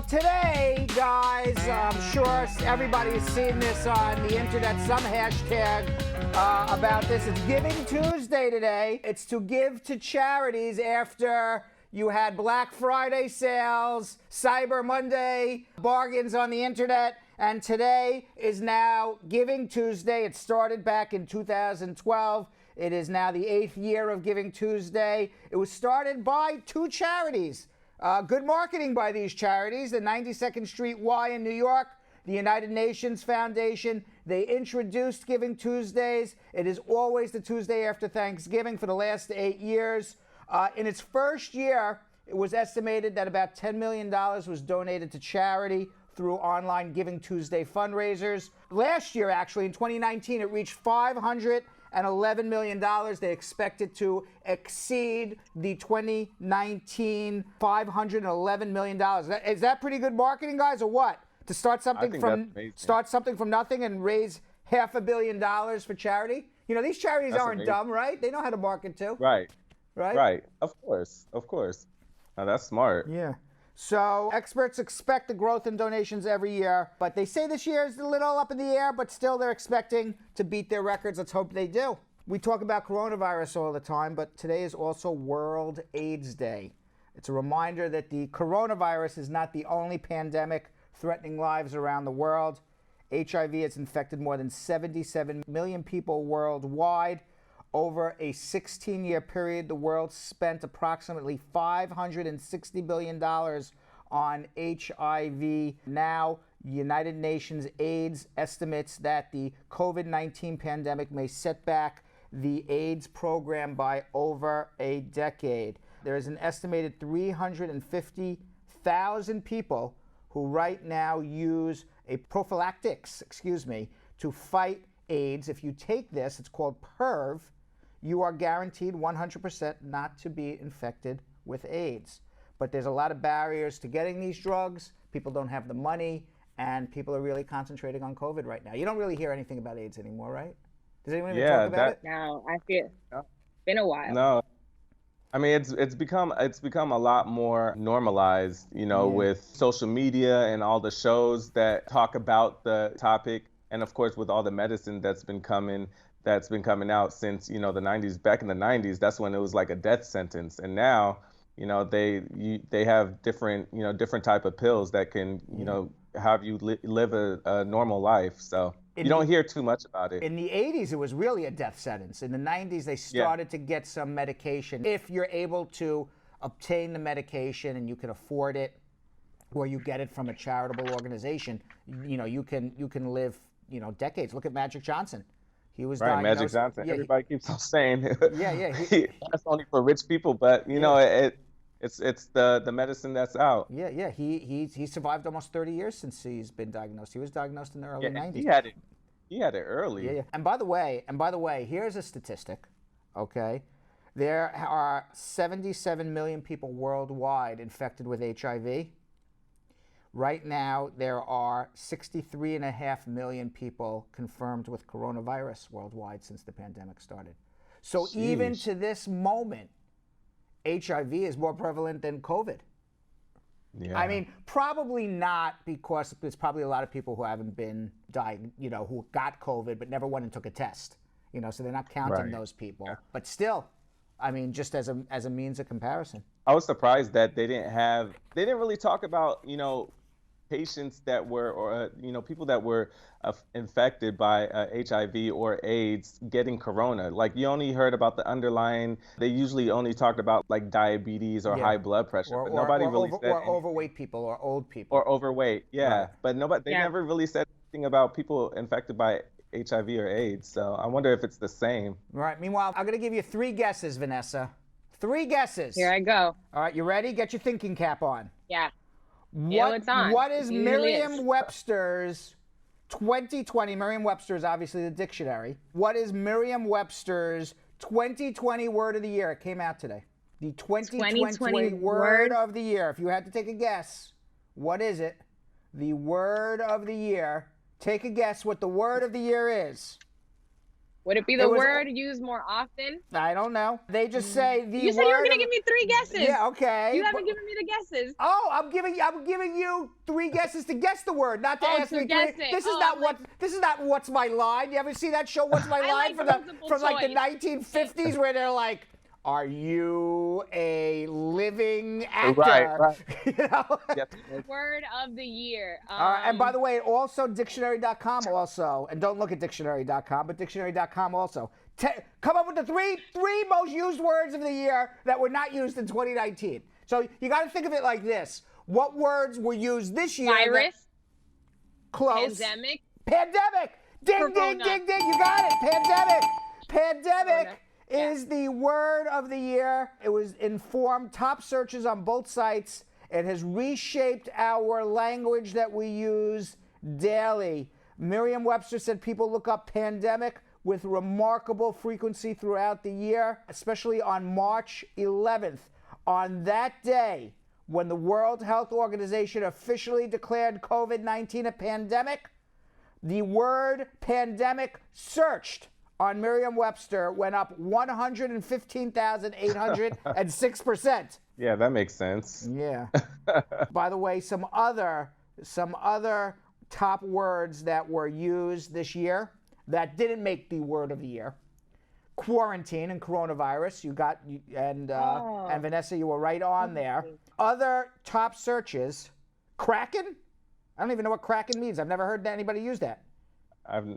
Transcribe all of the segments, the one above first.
Today, guys, I'm sure everybody's seen this on the internet, some hashtag about this. It's Giving Tuesday today. It's to give to charities after you had Black Friday sales, Cyber Monday, bargains on the internet, and today is now Giving Tuesday. It started back in 2012. It is now the 8th year of Giving Tuesday. It was started by two charities. Good marketing by these charities, the 92nd Street Y in New York, the United Nations Foundation. They introduced Giving Tuesdays. It is always the Tuesday after Thanksgiving for the last 8 years. In its first year, it was estimated that about $10 million was donated to charity through online Giving Tuesday fundraisers. Last year, actually, in 2019, it reached $511 million. They expect it to exceed the 2019 $511 million. Is that pretty good marketing, guys, or what? To start something from nothing and raise $500 million for charity? You know, these charities aren't dumb, right? They know how to market too. Right. Right? Right. Of course. Now, that's smart. Yeah. So experts expect the growth in donations every year, but they say this year is a little up in the air, but still they're expecting to beat their records. Let's hope they do. We talk about coronavirus all the time, but today is also World AIDS Day. It's a reminder that the coronavirus is not the only pandemic threatening lives around the world. HIV has infected more than 77 million people worldwide. Over a 16-year period, the world spent approximately $560 billion on HIV. Now, United Nations AIDS estimates that the COVID-19 pandemic may set back the AIDS program by over a decade. There is an estimated 350,000 people who right now use a prophylactics, to fight AIDS. If you take this, it's called PERV, you are guaranteed 100% not to be infected with AIDS. But there's a lot of barriers to getting these drugs. People don't have the money, and people are really concentrating on COVID right now. You don't really hear anything about AIDS anymore, right? Does anyone even talk about it? No, I feel it's been a while. No. I mean, it's become a lot more normalized, with social media and all the shows that talk about the topic, and of course with all the medicine that's been coming out since, the 90s. Back in the 90s, that's when it was like a death sentence. And now, they have different type of pills that can, have you live a normal life. So you don't hear too much about it. In the 80s, it was really a death sentence. In the 90s, they started to get some medication. If you're able to obtain the medication and you can afford it, or you get it from a charitable organization, you can live, decades. Look at Magic Johnson. He was right, diagnosed. Magic Johnson. Everybody keeps on saying, that's only for rich people, but it's the medicine that's out. Yeah. He survived almost 30 years since he's been diagnosed. He was diagnosed in the early 90s. He had it early. Yeah. And by the way, here's a statistic. Okay, there are 77 million people worldwide infected with HIV. Right now, there are 63.5 million people confirmed with coronavirus worldwide since the pandemic started. So even to this moment, HIV is more prevalent than COVID. Yeah. I mean, probably not, because there's probably a lot of people who haven't been who got COVID but never went and took a test. So they're not counting those people. Yeah. But still, I mean, just as a means of comparison. I was surprised that they didn't really talk about, patients that were, or people that were infected by HIV or AIDS getting corona. Like, you only heard about the underlying. They usually only talked about like diabetes or high blood pressure, but nobody really said. Or overweight people or old people. Or overweight, yeah. Right. But they never really said anything about people infected by HIV or AIDS. So I wonder if it's the same. Right. Meanwhile, I'm going to give you 3 guesses, Vanessa. 3 guesses. Here I go. All right, you ready? Get your thinking cap on. Yeah. It's on. What is Merriam-Webster's 2020? Merriam-Webster is obviously the dictionary. What is Merriam-Webster's 2020 word of the year? It came out today. The 2020 word of the year. If you had to take a guess, what is it? The word of the year. Take a guess what the word of the year is. Would it be the word used more often? I don't know. They just say the You said you were gonna give me 3 guesses. Yeah, okay. You haven't given me the guesses. Oh, I'm giving you 3 guesses to guess the word, not to ask me. This is not What's My Line. You ever see that show What's My Line from like the 1950s where they're like, are you a living actor? Right. You know? Yes. Word of the year. And by the way, also dictionary.com also, and don't look at dictionary.com, but dictionary.com also. Come up with the three most used words of the year that were not used in 2019. So you got to think of it like this. What words were used this year? Virus. Close. Pandemic. Ding, ding, ding, ding. You got it. Pandemic is the word of the year. It was informed top searches on both sites. It has reshaped our language that we use daily. Merriam-Webster said people look up pandemic with remarkable frequency throughout the year, especially on March 11th. On that day, when the World Health Organization officially declared COVID-19 a pandemic, the word pandemic searched on Merriam-Webster went up 115,806%. Yeah, that makes sense. Yeah. By the way, some other top words that were used this year that didn't make the word of the year: quarantine and coronavirus. And Vanessa, you were right on there. Other top searches: Kraken. I don't even know what Kraken means. I've never heard anybody use that.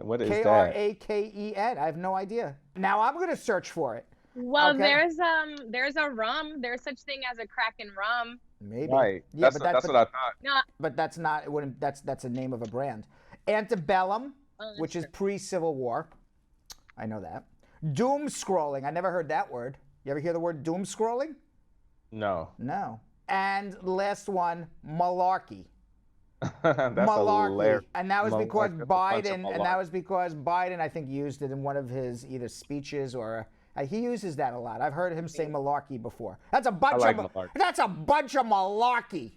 What is that? Kraken. I have no idea. Now I'm going to search for it. Well, okay. There's a rum. There's such thing as a Kraken rum. Maybe. Right. Yeah, that's what I thought. No. But that's not. It wouldn't. That's a name of a brand. Antebellum, which is pre-Civil War. I know that. Doom scrolling. I never heard that word. You ever hear the word doom scrolling? No. No. And last one, malarkey. That's malarkey. Hilarious. And that was because Biden, I think, used it in one of his either speeches or he uses that a lot. I've heard him say malarkey before. That's a bunch of malarkey.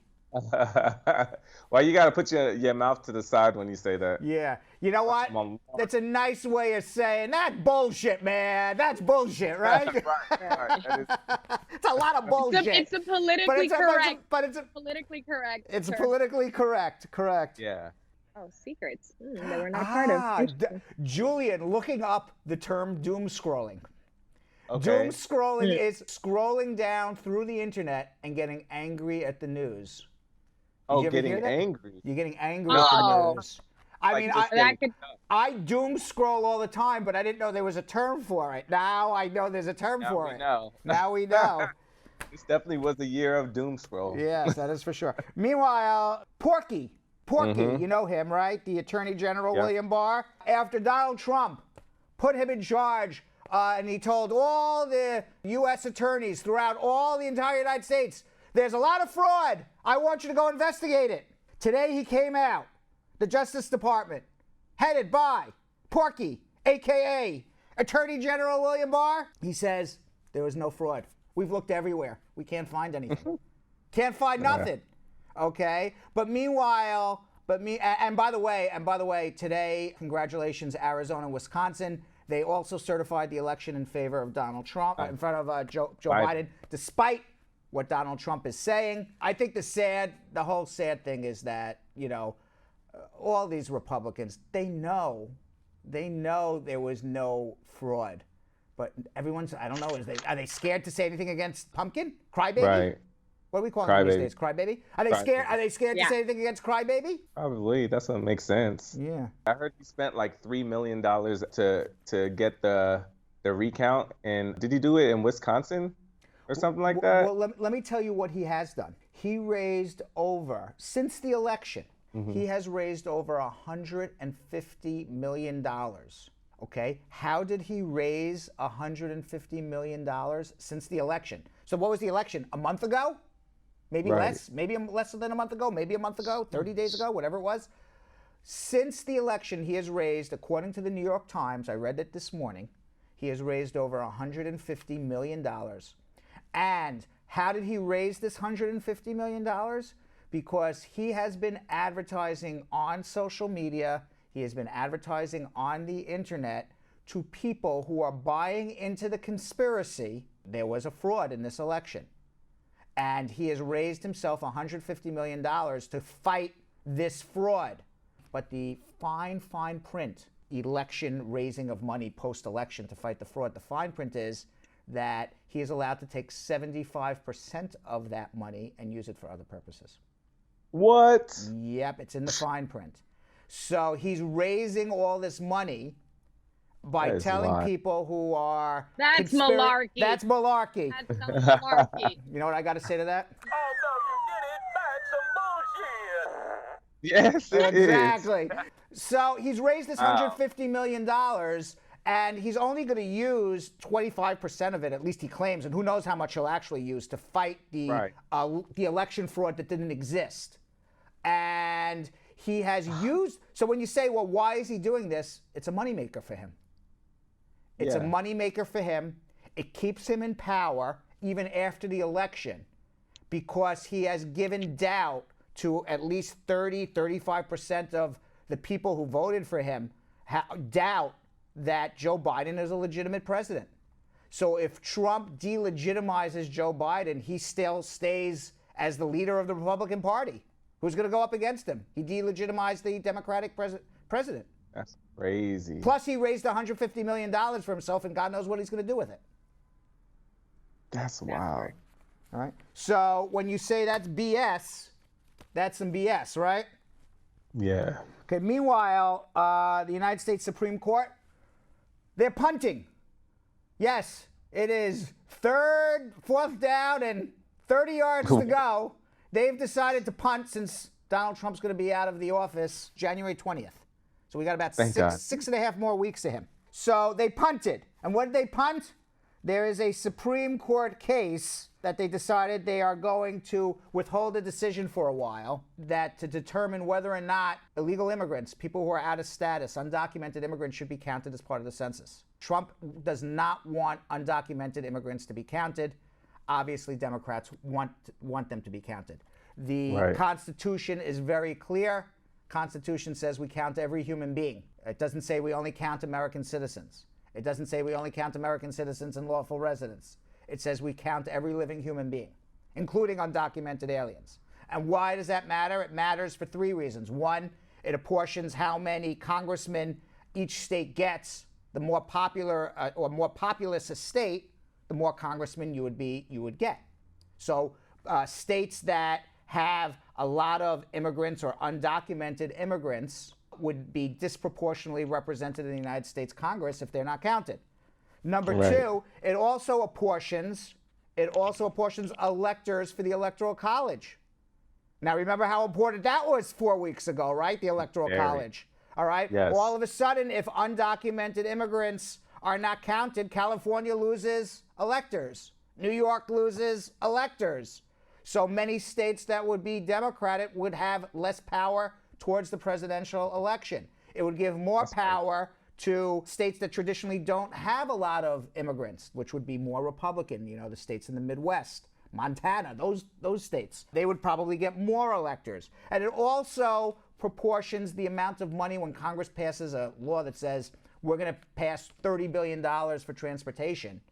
Well, you got to put your mouth to the side when you say that. Yeah. You know what? That's a nice way of saying that's bullshit, man. That's bullshit, right? Right. It's a lot of bullshit. It's a politically correct. It's politically correct. It's politically correct. Correct. Yeah. Oh, secrets that we're not part of. Julian, looking up the term doom scrolling. Okay. Doom scrolling is scrolling down through the internet and getting angry at the news. Oh, getting angry. You're getting angry at the news. I doom scroll all the time, but I didn't know there was a term for it. Now I know there's a term for it. Now we know. This definitely was the year of doom scroll. Yes, that is for sure. Meanwhile, Porky, you know him, right? The Attorney General William Barr. After Donald Trump put him in charge, and he told all the U.S. attorneys throughout all the entire United States, there's a lot of fraud. I want you to go investigate it. Today he came out, the Justice Department, headed by Porky, a.k.a. Attorney General William Barr. He says there was no fraud. We've looked everywhere. We can't find anything. Can't find nothing. Okay? And by the way, today, congratulations, Arizona and Wisconsin. They also certified the election in favor of Donald Trump, in front of Joe Biden, despite what Donald Trump is saying. I think the whole sad thing is that, all these Republicans, they know there was no fraud. But everyone's, I don't know, are they scared to say anything against Pumpkin? Crybaby? Right. What are we calling him these days? Crybaby? Are they scared to say anything against Crybaby? Probably. That's what makes sense. Yeah. I heard he spent like $3 million to get the recount. And did he do it in Wisconsin or something like that? Well, let me tell you what he has done. He raised since the election, he has raised over $150 million. Okay? How did he raise $150 million since the election? So what was the election? A month ago? Maybe less? Maybe less than a month ago? Maybe a month ago? 30 days ago? Whatever it was. Since the election, he has raised, according to the New York Times, I read it this morning, he has raised over $150 million. And how did he raise this $150 million? Because he has been advertising on social media, he has been advertising on the internet to people who are buying into the conspiracy. There was a fraud in this election. And he has raised himself $150 million to fight this fraud. But the fine print, election raising of money post-election to fight the fraud, the fine print is that he is allowed to take 75% of that money and use it for other purposes. What? Yep, it's in the fine print. So he's raising all this money by telling people who are... That's malarkey. That's malarkey. That's some malarkey. You know what I got to say to that? Yes, it exactly. So he's raised this $150 million, and he's only going to use 25% of it, at least he claims, and who knows how much he'll actually use to fight the election fraud that didn't exist. And he has used, so when you say, well, why is he doing this? It's a moneymaker for him. It's a moneymaker for him. It keeps him in power even after the election because he has given doubt to at least 35% of the people who voted for him, doubt that Joe Biden is a legitimate president. So if Trump delegitimizes Joe Biden, he still stays as the leader of the Republican Party. Who's going to go up against him? He delegitimized the Democratic president. That's crazy. Plus, he raised $150 million for himself, and God knows what he's going to do with it. That's wild. All right. So when you say that's BS, that's some BS, right? Yeah. Okay. Meanwhile, the United States Supreme Court, they're punting. Yes, it is fourth down, and 30 yards to go. They've decided to punt since Donald Trump's going to be out of the office January 20th. So we got about six and a half more weeks to him. So they punted. And what did they punt? There is a Supreme Court case that they decided they are going to withhold a decision for a while that to determine whether or not illegal immigrants, people who are out of status, undocumented immigrants should be counted as part of the census. Trump does not want undocumented immigrants to be counted. Obviously, Democrats want them to be counted. The Constitution is very clear. Constitution says we count every human being. It doesn't say we only count American citizens. It doesn't say we only count American citizens and lawful residents. It says we count every living human being, including undocumented aliens. And why does that matter? It matters for three reasons. One, it apportions how many congressmen each state gets. The more popular or more populous a state, the more congressmen you would get. So states that have a lot of immigrants or undocumented immigrants would be disproportionately represented in the United States Congress if they're not counted. Number two, it also apportions electors for the Electoral College. Now remember how important that was 4 weeks ago, right? The Electoral College. All right? Yes. All of a sudden, if undocumented immigrants are not counted, California loses electors. New York loses electors. So many states that would be Democratic would have less power towards the presidential election. It would give more power to states that traditionally don't have a lot of immigrants, which would be more Republican, the states in the Midwest, Montana, those states. They would probably get more electors. And it also proportions the amount of money when Congress passes a law that says we're going to pass $30 billion for transportation.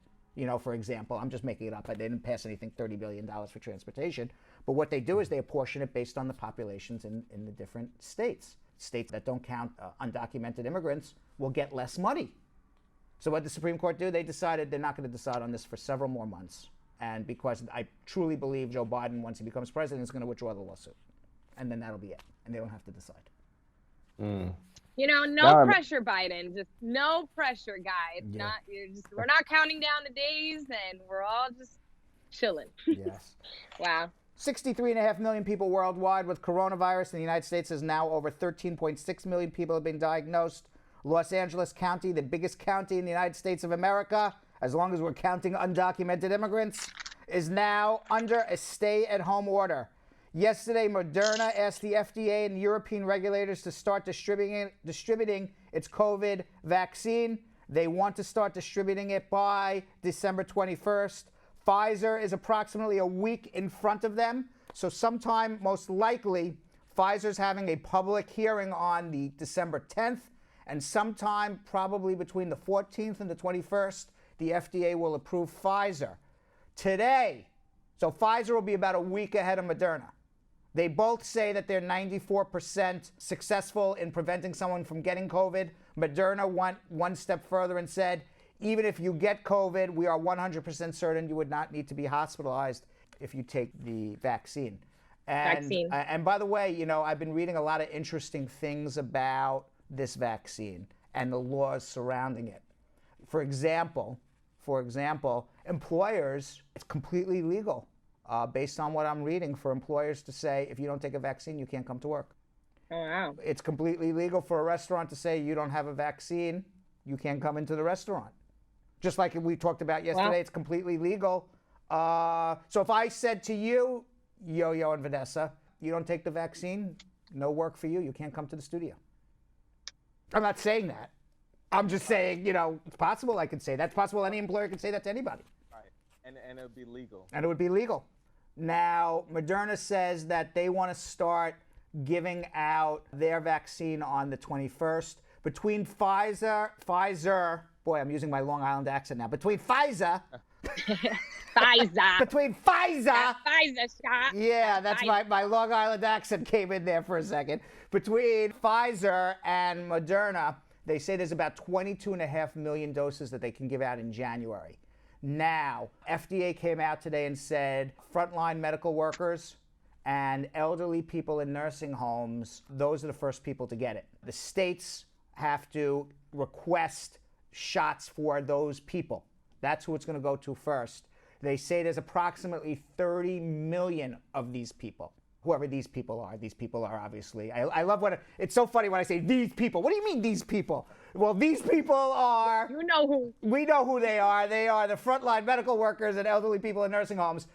For example, I'm just making it up. They didn't pass anything $30 billion for transportation. But what they do is they apportion it based on the populations in the different states. States that don't count undocumented immigrants will get less money. So what did the Supreme Court do? They decided they're not going to decide on this for several more months. And because I truly believe Joe Biden, once he becomes president, is going to withdraw the lawsuit. And then that'll be it. And they don't have to decide. No pressure, Biden. Just no pressure, guys. We're not counting down the days, and we're all just chilling. Yes. Wow. 63.5 million people worldwide with coronavirus. In the United States, is now over 13.6 million people have been diagnosed. Los Angeles County, the biggest county in the United States of America, as long as we're counting undocumented immigrants, is now under a stay-at-home order. Yesterday, Moderna asked the FDA and European regulators to start distributing its COVID vaccine. They want to start distributing it by December 21st. Pfizer is approximately a week in front of them. So sometime, most likely, Pfizer's having a public hearing on the December 10th, And sometime probably between the 14th and the 21st, the FDA will approve Pfizer. Today, so Pfizer will be about a week ahead of Moderna. They both say that they're 94% successful in preventing someone from getting COVID. Moderna went one step further and said, even if you get COVID, we are 100% certain you would not need to be hospitalized if you take the vaccine. And by the way, you know, I've been reading a lot of interesting things about this vaccine and the laws surrounding it. For example, employers, it's completely legal, based on what I'm reading, for employers to say, if you don't take a vaccine, you can't come to work. Oh, wow. It's completely legal for a restaurant to say, you don't have a vaccine, you can't come into the restaurant. Just like we talked about yesterday, wow. It's completely legal. So if I said to you, Yo-Yo and Vanessa, you don't take the vaccine, no work for you, you can't come to the studio. I'm not saying that. I'm just saying, you know, it's possible I could say that. It's possible any employer could say that to anybody. Right. And it would be legal. And it would be legal. Now, Moderna says that they want to start giving out their vaccine on the 21st. Between Pfizer, boy, I'm using my Long Island accent now. Between Pfizer. Between Pfizer. Pfizer shot. Yeah, that's my Long Island accent came in there for a second. Between Pfizer and Moderna, they say there's about 22.5 million doses that they can give out in January. Now, FDA came out today and said frontline medical workers and elderly people in nursing homes, those are the first people to get it. The states have to request shots for those people. That's who it's going to go to first. They say there's approximately 30 million of these people. Whoever these people are obviously. I love when it's so funny when I say these people. What do you mean these people? Well, these people are. You know who. We know who they are. They are the frontline medical workers and elderly people in nursing homes.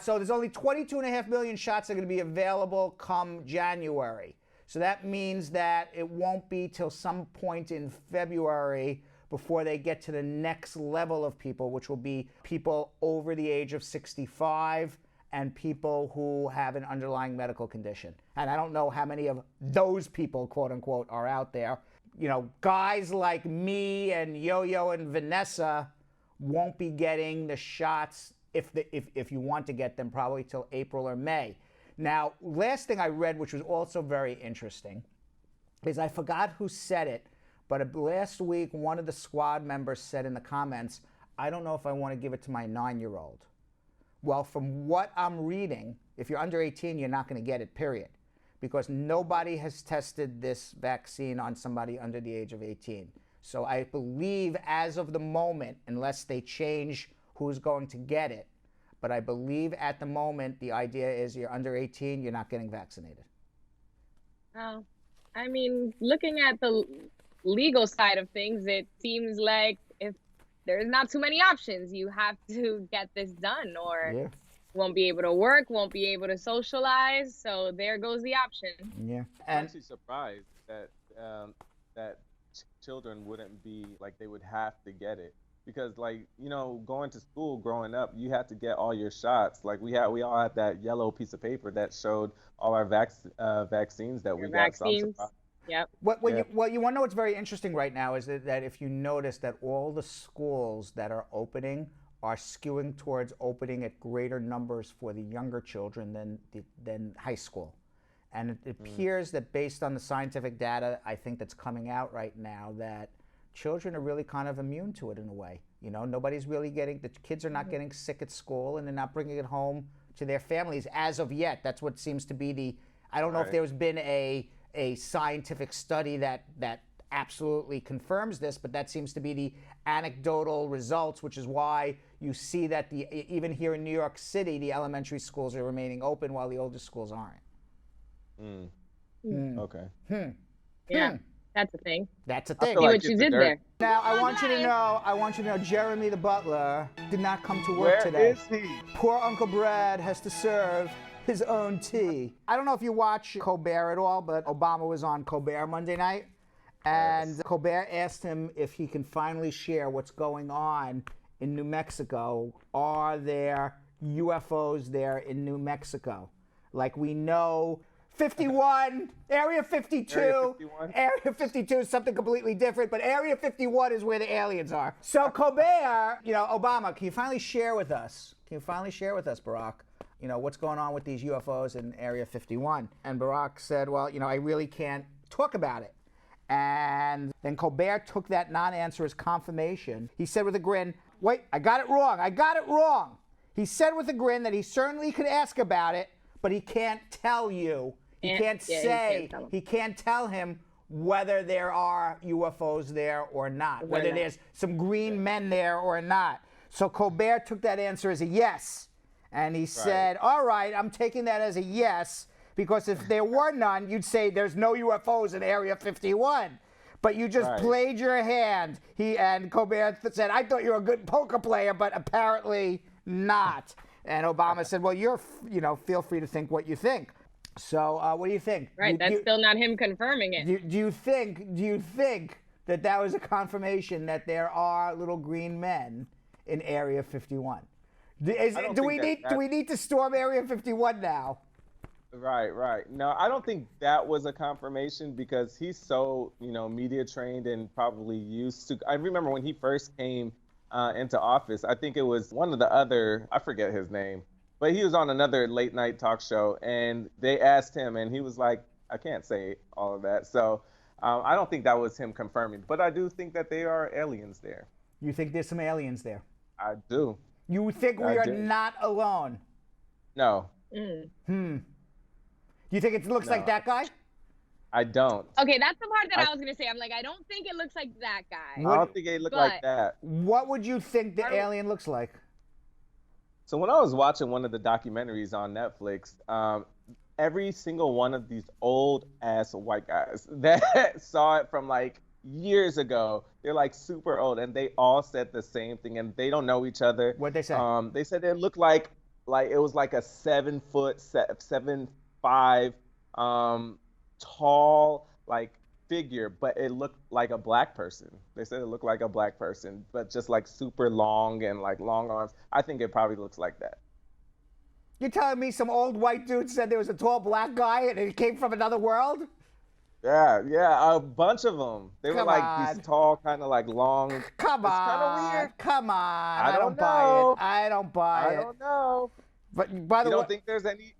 So there's only 22.5 million shots that are going to be available come January. So that means that it won't be till some point in February before they get to the next level of people, which will be people over the age of 65 and people who have an underlying medical condition. And I don't know how many of those people, quote unquote, are out there. You know, guys like me and Yo-Yo and Vanessa won't be getting the shots if you want to get them probably till April or May. Now, last thing I read, which was also very interesting, is I forgot who said it, but last week one of the squad members said in the comments, I don't know if I want to give it to my 9-year-old. Well, from what I'm reading, if you're under 18, you're not going to get it, period. Because nobody has tested this vaccine on somebody under the age of 18. So I believe as of the moment, unless they change who's going to get it, but I believe at the moment the idea is you're under 18, you're not getting vaccinated. Oh, I mean, looking at the legal side of things, it seems like if there's not too many options, you have to get this done or won't be able to work, won't be able to socialize. So there goes the option. Yeah. I'm actually surprised that children wouldn't be like they would have to get it. Because, like, you know, going to school growing up, you had to get all your shots. Like we all had that yellow piece of paper that showed all our vaccines that we got. Vaccines. So yep. You want to know what's very interesting right now is that if you notice that all the schools that are opening are skewing towards opening at greater numbers for the younger children than high school. And it appears that based on the scientific data, I think that's coming out right now, that children are really kind of immune to it in a way. You know, nobody's really the kids are not getting sick at school and they're not bringing it home to their families as of yet. That's what seems to be I don't know if there's been a scientific study that absolutely confirms this, but that seems to be the anecdotal results, which is why you see that even here in New York City, the elementary schools are remaining open while the older schools aren't. Okay. Yeah. That's a thing. That's a thing. See what you did there. Now, I want you to know, Jeremy the butler did not come to work today. Where is he? Poor Uncle Brad has to serve his own tea. I don't know if you watch Colbert at all, but Obama was on Colbert Monday night, and Colbert asked him if he can finally share what's going on in New Mexico. Are there UFOs there in New Mexico? Like we know 51, Area 52. Area 51? Area 52 is something completely different, but Area 51 is where the aliens are. So Colbert, Obama, can you finally share with us, Barack, what's going on with these UFOs in Area 51? And Barack said, well, I really can't talk about it. And then Colbert took that non-answer as confirmation. He said with a grin, wait, I got it wrong. He said with a grin that he certainly could ask about it, but he can't tell you. He can't tell him whether there are UFOs there or not, whether there's some green men there or not. So Colbert took that answer as a yes. And he said, all right, I'm taking that as a yes, because if there were none, you'd say there's no UFOs in Area 51. But you just played your hand. And Colbert said, I thought you were a good poker player, but apparently not. And Obama said, well, feel free to think what you think. So what do you think? Right, that's still not him confirming it. Do you think that was a confirmation that there are little green men in Area 51? Do we need to storm Area 51 now? Right. No, I don't think that was a confirmation, because he's so, media trained and probably used to. I remember when he first came into office, I think it was one of the other, I forget his name, but he was on another late night talk show, and they asked him, and he was like, I can't say all of that. So I don't think that was him confirming, but I do think that there are aliens there. You think there's some aliens there? I do. You think we are not alone? No. Do you think it looks like that guy? I don't. Okay, that's the part that I was going to say. I'm like, I don't think it looks like that guy. I don't think it looked like that. What would you think the alien looks like? So when I was watching one of the documentaries on Netflix, every single one of these old ass white guys that saw it from like years ago, they're like super old, and they all said the same thing, and they don't know each other. What'd they say? They said it looked like it was like a 7'5" tall like figure, but it looked like a black person. They said it looked like a black person, but just like super long and like long arms. I think it probably looks like that. You're telling me some old white dude said there was a tall black guy and it came from another world? Yeah, a bunch of them. They were like these tall, kind of like long. Come on. It's kind of weird. Come on. I don't buy it. I don't buy it. I don't know. But by the way, you don't think there's any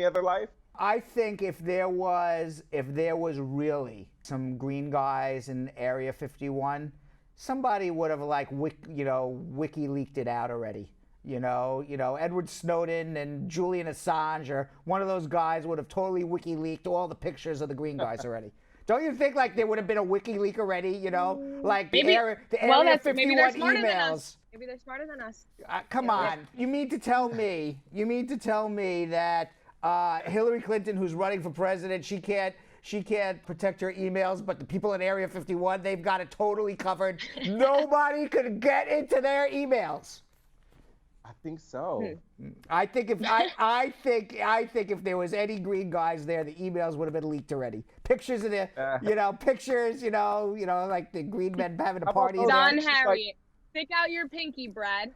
other life? I think if there was really some green guys in Area 51, somebody would have like wiki leaked it out already. Edward Snowden and Julian Assange, or one of those guys would have totally wiki leaked all the pictures of the green guys already. Don't you think like there would have been a wiki leak already? Like the Area 51 emails. Maybe they're smarter than us. Come on. You mean to tell me that Hillary Clinton, who's running for president, she can't protect her emails, but the people in Area 51, they've got it totally covered. Nobody could get into their emails. I think so. I think if if there was any green guys there, the emails would have been leaked already. Pictures of the, pictures, like the green men having a party. Don Harriet, stick out your pinky, Brad,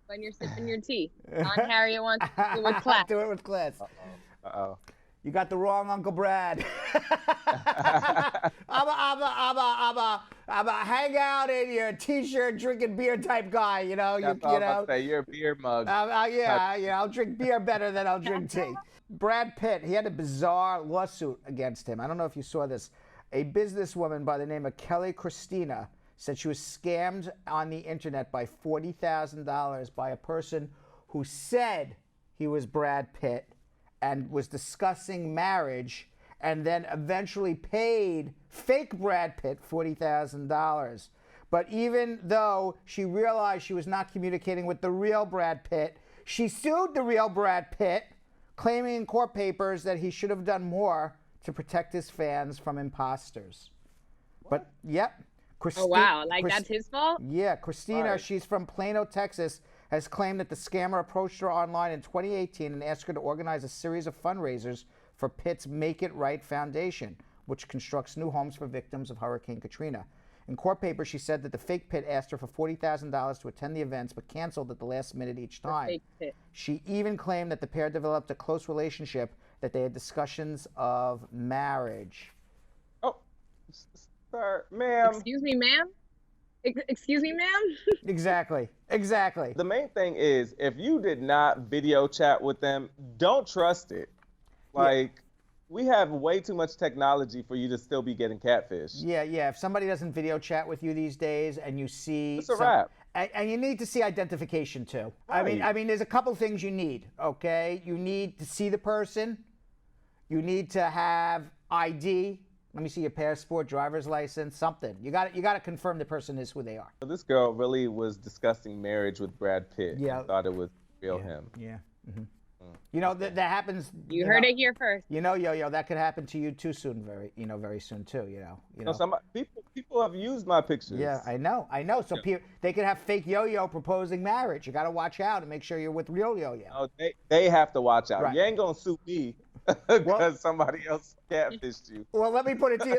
when you're sipping your tea. Don Harriet wants to do it with class. Do it with class. Uh-oh. You got the wrong Uncle Brad. I'm a hang out in your t-shirt, drinking beer type guy. That's all I'm say. You're a beer mug. I'll drink beer better than I'll drink tea. Brad Pitt, he had a bizarre lawsuit against him. I don't know if you saw this. A businesswoman by the name of Kelli Christina said she was scammed on the internet by $40,000 by a person who said he was Brad Pitt and was discussing marriage, and then eventually paid fake Brad Pitt $40,000. But even though she realized she was not communicating with the real Brad Pitt, she sued the real Brad Pitt, claiming in court papers that he should have done more to protect his fans from imposters. But, yep. Oh, wow. That's his fault? Yeah. Christina, she's from Plano, Texas, has claimed that the scammer approached her online in 2018 and asked her to organize a series of fundraisers for Pitt's Make It Right Foundation, which constructs new homes for victims of Hurricane Katrina. In court papers, she said that the fake Pitt asked her for $40,000 to attend the events, but canceled at the last minute each time. Fake Pitt. She even claimed that the pair developed a close relationship that they had discussions of marriage. Oh, sir, ma'am. Excuse me, ma'am? Excuse me, ma'am? Exactly. The main thing is, if you did not video chat with them, don't trust it. Like, we have way too much technology for you to still be getting catfish. Yeah. If somebody doesn't video chat with you these days and you see... It's a wrap. And you need to see identification too. Right. I mean, there's a couple things you need, okay? You need to see the person. You need to have ID. Let me see your passport, driver's license, something. You got to confirm the person is who they are. This girl really was discussing marriage with Brad Pitt. Yeah. I thought it was real him. Yeah. Mm-hmm. You know, that happens. You heard it here first. You know, Yo-Yo, that could happen to you too soon, very soon too, you know. Some people have used my pictures. Yeah, I know. So they could have fake Yo-Yo proposing marriage. You got to watch out and make sure you're with real Yo-Yo. Oh, they have to watch out. Right. You ain't going to sue me because somebody else catfished you. Well, let me put it to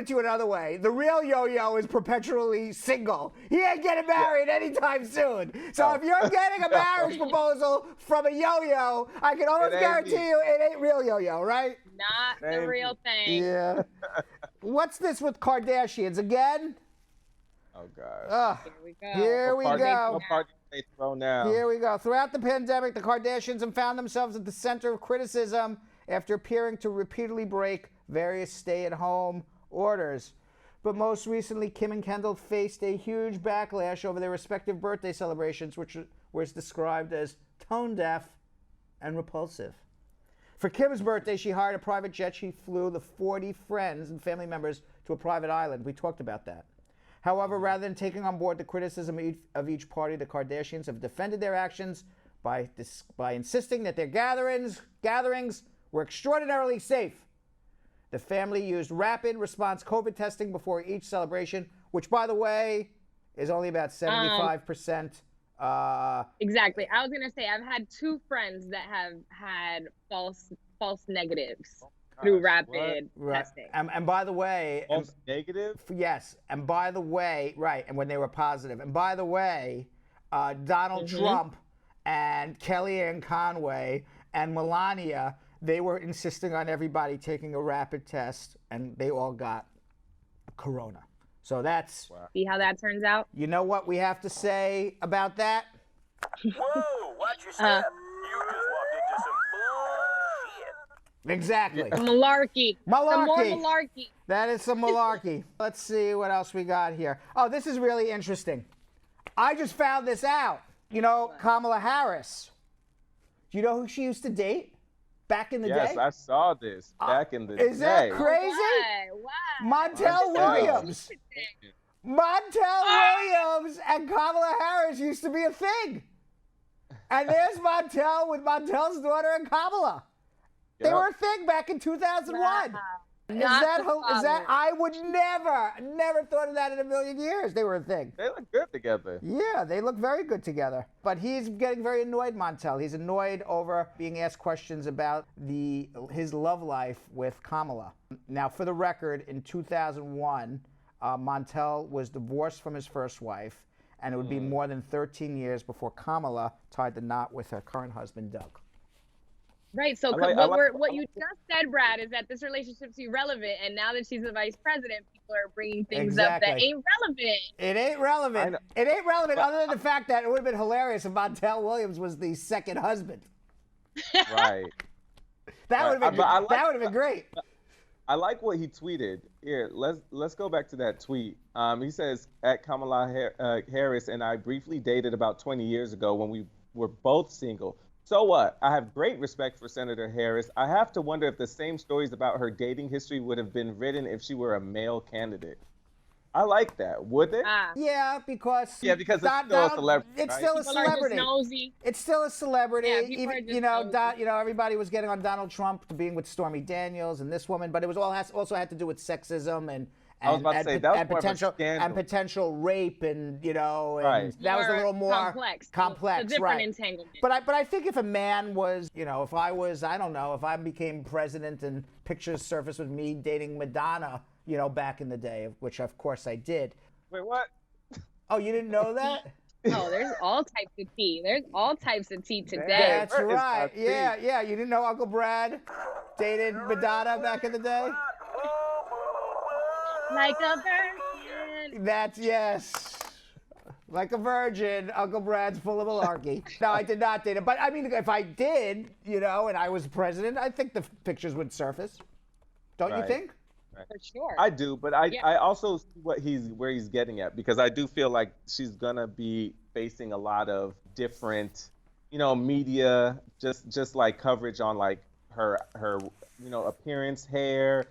you another way. The real Yo-Yo is perpetually single. He ain't getting married anytime soon. So if you're getting a marriage proposal from a Yo-Yo, I can almost guarantee you it ain't real Yo-Yo, right? Not the real thing. Yeah. What's this with Kardashians again? Oh, God. Here we go. What party they throw now? Here we go. Throughout the pandemic, the Kardashians have found themselves at the center of criticism after appearing to repeatedly break various stay-at-home orders. But most recently, Kim and Kendall faced a huge backlash over their respective birthday celebrations, which was described as tone-deaf and repulsive. For Kim's birthday, she hired a private jet. She flew the 40 friends and family members to a private island. We talked about that. However, rather than taking on board the criticism of each party, the Kardashians have defended their actions by insisting that their gatherings were extraordinarily safe. The family used rapid response COVID testing before each celebration, which, by the way, is only about 75%. Exactly. I was going to say, I've had 2 friends that have had false negatives. Through rapid testing. And by the way... False negative? Yes. And by the way, right, and when they were positive. And by the way, Donald Trump and Kellyanne Conway and Melania, they were insisting on everybody taking a rapid test, and they all got corona. So that's... Wow. See how that turns out? You know what we have to say about that? Whoa, watch your step. You just walked into some bullshit. Exactly. Malarkey. Malarkey. Some more malarkey. That is some malarkey. Let's see what else we got here. Oh, this is really interesting. I just found this out. You know, Kamala Harris. Do you know who she used to date back in the day? Yes, I saw this back in the day. Is that crazy? Why? Montel Williams. Montel Williams and Kamala Harris used to be a thing. And there's Montel with Montel's daughter and Kamala. They were a thing back in 2001. Wow. Is that I would never thought of that in a million years. They were a thing. They look good together. Yeah, they look very good together. But he's getting very annoyed, Montel. He's annoyed over being asked questions about his love life with Kamala. Now, for the record, in 2001, Montel was divorced from his first wife, and it would be more than 13 years before Kamala tied the knot with her current husband, Doug. Right. So what you just said, Brad, is that this relationship's irrelevant, and now that she's the vice president, people are bringing things up that ain't relevant. It ain't relevant. It ain't relevant other than the fact that it would have been hilarious if Montel Williams was the second husband. Right. That would have been great. I like what he tweeted. Here, let's go back to that tweet. He says, at Kamala Harris and I briefly dated about 20 years ago when we were both single. So what? I have great respect for Senator Harris. I have to wonder if the same stories about her dating history would have been written if she were a male candidate. I like that. Would they? Yeah, because it's still a celebrity. It's right? still a People are just celebrity. nosy. It's still a celebrity. Yeah, people are just nosy. Everybody was getting on Donald Trump to being with Stormy Daniels and this woman, but it was also had to do with sexism and I was about to say, that was more of a scandal. potential rape and Right. that was a little more complex, a different entanglement. But I think if a man was, if I became president and pictures surfaced with me dating Madonna, back in the day, which of course I did. Wait, what? Oh, you didn't know that? Oh, there's all types of tea. There's all types of tea today. That's Where is right. my Yeah, tea? yeah. You didn't know Uncle Brad dated Madonna back in the day? Like a virgin. That's, yes. Like a virgin, Uncle Brad's full of malarkey. No, I did not date him. But I mean, if I did, you know, and I was president, I think the pictures would surface. Don't you Right. think? For sure. I do, but Yeah. I also see where he's getting at, because I do feel like she's gonna be facing a lot of different, you know, media, just like coverage on like her you know, appearance, hair,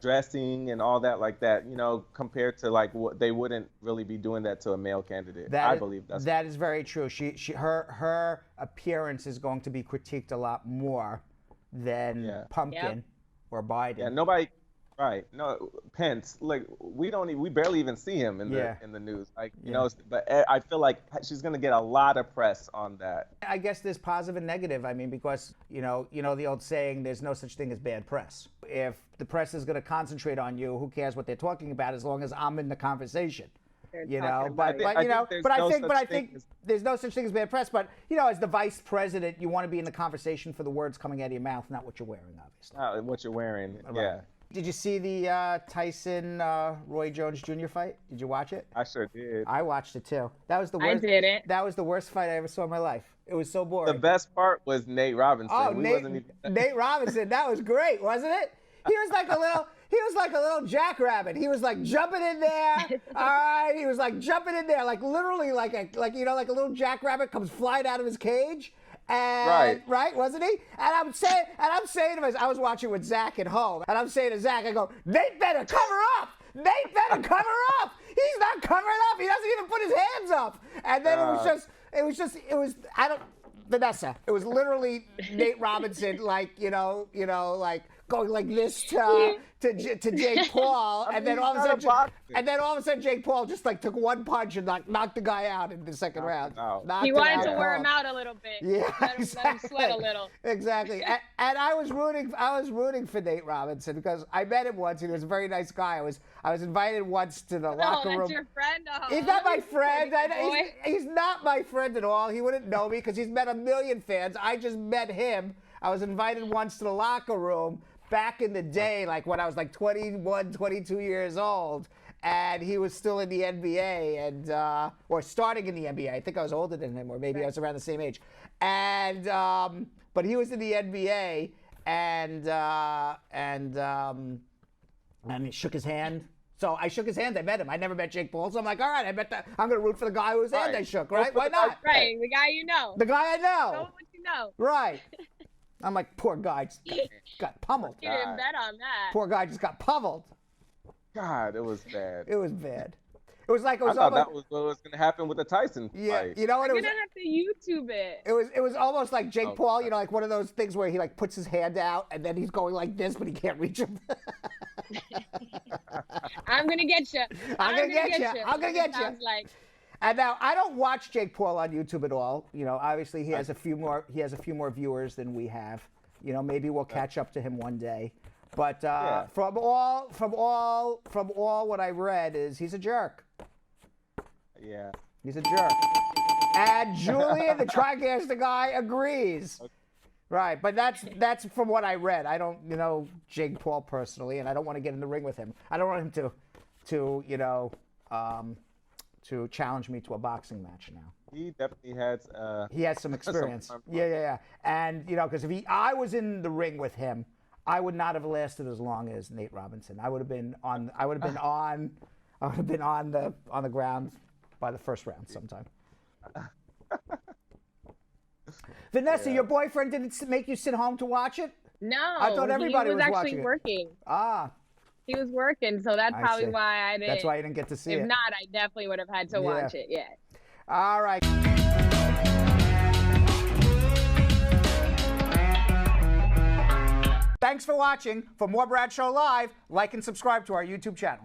dressing, and all that like that, you know, compared to like what they wouldn't really be doing that to a male candidate. I believe that is very true. Her appearance is going to be critiqued a lot more than Pumpkin or Biden. Yeah, nobody. Right. No, Pence. Like we barely even see him in the news. Like you know, but I feel like she's gonna get a lot of press on that. I guess there's positive and negative. I mean, because you know the old saying, "There's no such thing as bad press." If the press is gonna concentrate on you, who cares what they're talking about as long as I'm in the conversation. You know, but I think there's no such thing as bad press. But you know, as the vice president, you want to be in the conversation for the words coming out of your mouth, not what you're wearing, obviously. What you're wearing. Right. Yeah. Did you see the Tyson Roy Jones Jr. fight? Did you watch it? I sure did. I watched it too. That was the worst. I didn't. That was the worst fight I ever saw in my life. It was so boring. The best part was Nate Robinson. Oh, Nate Robinson. That was great, wasn't it? He was like a little jackrabbit. He was like jumping in there. All right, he was like jumping in there, like literally like a little jackrabbit comes flying out of his cage. And right, wasn't he? And I'm saying to myself, I was watching with Zach at home, and I'm saying to Zach, I go, Nate better cover up. Nate better cover up. He's not covering up. He doesn't even put his hands up. And then it was Vanessa. It was literally Nate Robinson, like like going like this to Jake Paul, and then all of a sudden Jake Paul just like took one punch and like knocked the guy out in the second round. He wanted to wear him out a little bit. Yeah, let him sweat a little. Exactly. And I was rooting for Nate Robinson because I met him once. He was a very nice guy. I was invited once to the locker room. Oh, that's your friend? Oh, he's not my friend. He's not my friend at all. He wouldn't know me because he's met a million fans. I just met him. I was invited once to the locker room back in the day, like when I was like 21, 22 years old, and he was still in the NBA and or starting in the NBA. I think I was older than him, or maybe I was around the same age. And but he was in the NBA, and he shook his hand. So I shook his hand. I met him. I never met Jake Paul. So I'm like, all right, I'm going to root for the guy whose hand I shook, right? Why not? Right, the guy you know. The guy I know. Know what you know. Right. I'm like, poor guy just got pummeled. You didn't bet on that. Poor guy just got pummeled. God, it was bad. It was bad. It was like I thought that was what was going to happen with the Tyson fight. You know what? You're gonna have to YouTube it. It was almost like Jake Paul, you know, like one of those things where he like puts his hand out and then he's going like this, but he can't reach him. I'm gonna get you. I'm gonna get you. I'm gonna get you. Like. And now I don't watch Jake Paul on YouTube at all. You know, obviously he has a few more viewers than we have. You know, maybe we'll catch up to him one day. But from all what I read is he's a jerk. Yeah. He's a jerk. And Julian, the TriCaster guy, agrees. Okay. Right, but that's from what I read. I don't know Jake Paul personally, and I don't want to get in the ring with him. I don't want him to challenge me to a boxing match now. He definitely has. He has some experience. Yeah. And you know, because if I was in the ring with him, I would not have lasted as long as Nate Robinson. I would have been on the ground by the first round sometime. Vanessa, your boyfriend didn't make you sit home to watch it? No, I thought everybody was actually watching working. Ah. He was working, so that's probably why I didn't. That's why you didn't get to see it. If not, I definitely would have had to watch it. Yeah. All right. Thanks for watching. For more Brad Show Live, like and subscribe to our YouTube channel.